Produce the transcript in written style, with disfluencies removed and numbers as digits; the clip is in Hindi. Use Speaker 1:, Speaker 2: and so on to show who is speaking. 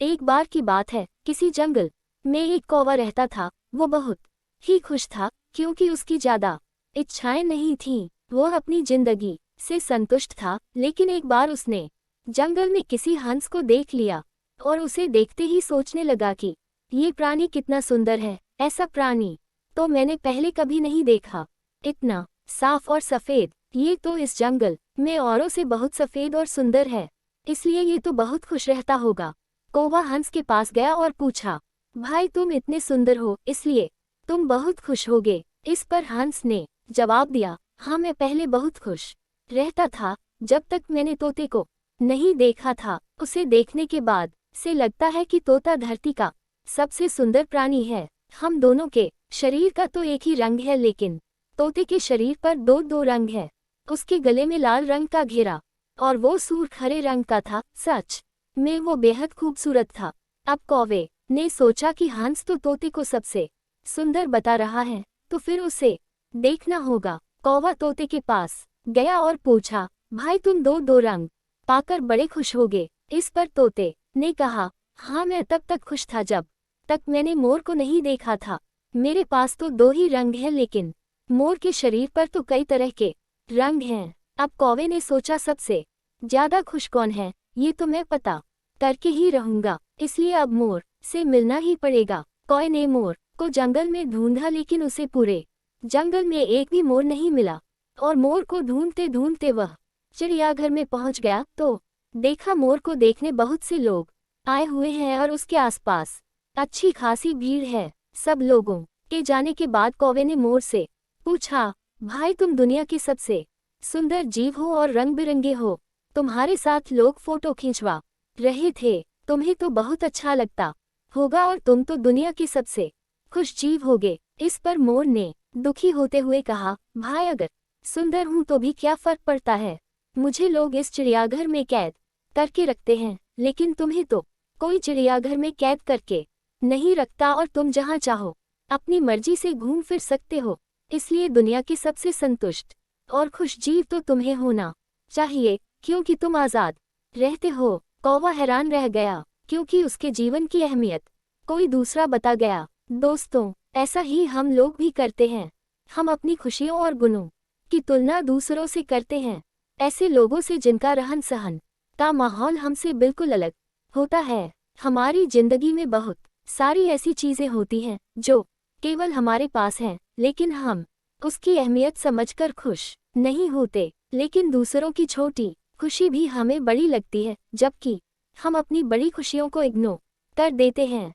Speaker 1: एक बार की बात है, किसी जंगल में एक कौवा रहता था। वो बहुत ही खुश था क्योंकि उसकी ज्यादा इच्छाएं नहीं थीं। वो अपनी जिंदगी से संतुष्ट था। लेकिन एक बार उसने जंगल में किसी हंस को देख लिया और उसे देखते ही सोचने लगा कि ये प्राणी कितना सुंदर है। ऐसा प्राणी तो मैंने पहले कभी नहीं देखा। इतना साफ और सफेद, ये तो इस जंगल में औरों से बहुत सफेद और सुंदर है, इसलिए ये तो बहुत खुश रहता होगा। कौवा हंस के पास गया और पूछा, भाई तुम इतने सुंदर हो इसलिए तुम बहुत खुश होगे। इस पर हंस ने जवाब दिया, हाँ मैं पहले बहुत खुश रहता था जब तक मैंने तोते को नहीं देखा था। उसे देखने के बाद से लगता है कि तोता धरती का सबसे सुंदर प्राणी है। हम दोनों के शरीर का तो एक ही रंग है, लेकिन तोते के शरीर पर दो दो रंग है। उसके गले में लाल रंग का घेरा और वो सूर्ख हरे रंग का था। सच में वो बेहद खूबसूरत था। अब कौवे ने सोचा कि हंस तो तोते को सबसे सुंदर बता रहा है, तो फिर उसे देखना होगा। कौवा तोते के पास गया और पूछा, भाई तुम दो दो रंग पाकर बड़े खुश होगे। इस पर तोते ने कहा, हाँ मैं तब तक खुश था जब तक मैंने मोर को नहीं देखा था। मेरे पास तो दो ही रंग है, लेकिन मोर के शरीर पर तो कई तरह के रंग हैं। अब कौवे ने सोचा, सबसे ज्यादा खुश कौन है ये तो मैं पता करके ही रहूंगा, इसलिए अब मोर से मिलना ही पड़ेगा। कौवे ने मोर को जंगल में ढूंढा, लेकिन उसे पूरे जंगल में एक भी मोर नहीं मिला। और मोर को ढूंढते ढूंढते वह चिड़ियाघर में पहुंच गया तो देखा मोर को देखने बहुत से लोग आए हुए हैं और उसके आसपास अच्छी खासी भीड़ है। सब लोगों के जाने के बाद कौवे ने मोर से पूछा, भाई तुम दुनिया के सबसे सुंदर जीव हो और रंग बिरंगे हो। तुम्हारे साथ लोग फोटो खिंचवा रहे थे, तुम्हें तो बहुत अच्छा लगता होगा और तुम तो दुनिया के सबसे खुश जीव होगे। इस पर मोर ने दुखी होते हुए कहा, भाई अगर सुंदर हूं तो भी क्या फर्क पड़ता है, मुझे लोग इस चिड़ियाघर में कैद करके रखते हैं, लेकिन तुम्हें तो कोई चिड़ियाघर में कैद करके नहीं रखता और तुम जहां चाहो अपनी मर्जी से घूम फिर सकते हो। इसलिए दुनिया के सबसे संतुष्ट और खुश जीव तो तुम्हें होना चाहिए, क्योंकि तुम आजाद रहते हो। कौवा हैरान रह गया क्योंकि उसके जीवन की अहमियत कोई दूसरा बता गया। दोस्तों, ऐसा ही हम लोग भी करते हैं। हम अपनी खुशियों और गुणों की तुलना दूसरों से करते हैं, ऐसे लोगों से जिनका रहन सहन का माहौल हमसे बिल्कुल अलग होता है। हमारी जिंदगी में बहुत सारी ऐसी चीजें होती हैं जो केवल हमारे पास हैं, लेकिन हम उसकी अहमियत समझकर खुश नहीं होते। लेकिन दूसरों की छोटी खुशी भी हमें बड़ी लगती है, जबकि हम अपनी बड़ी खुशियों को इग्नोर कर देते हैं।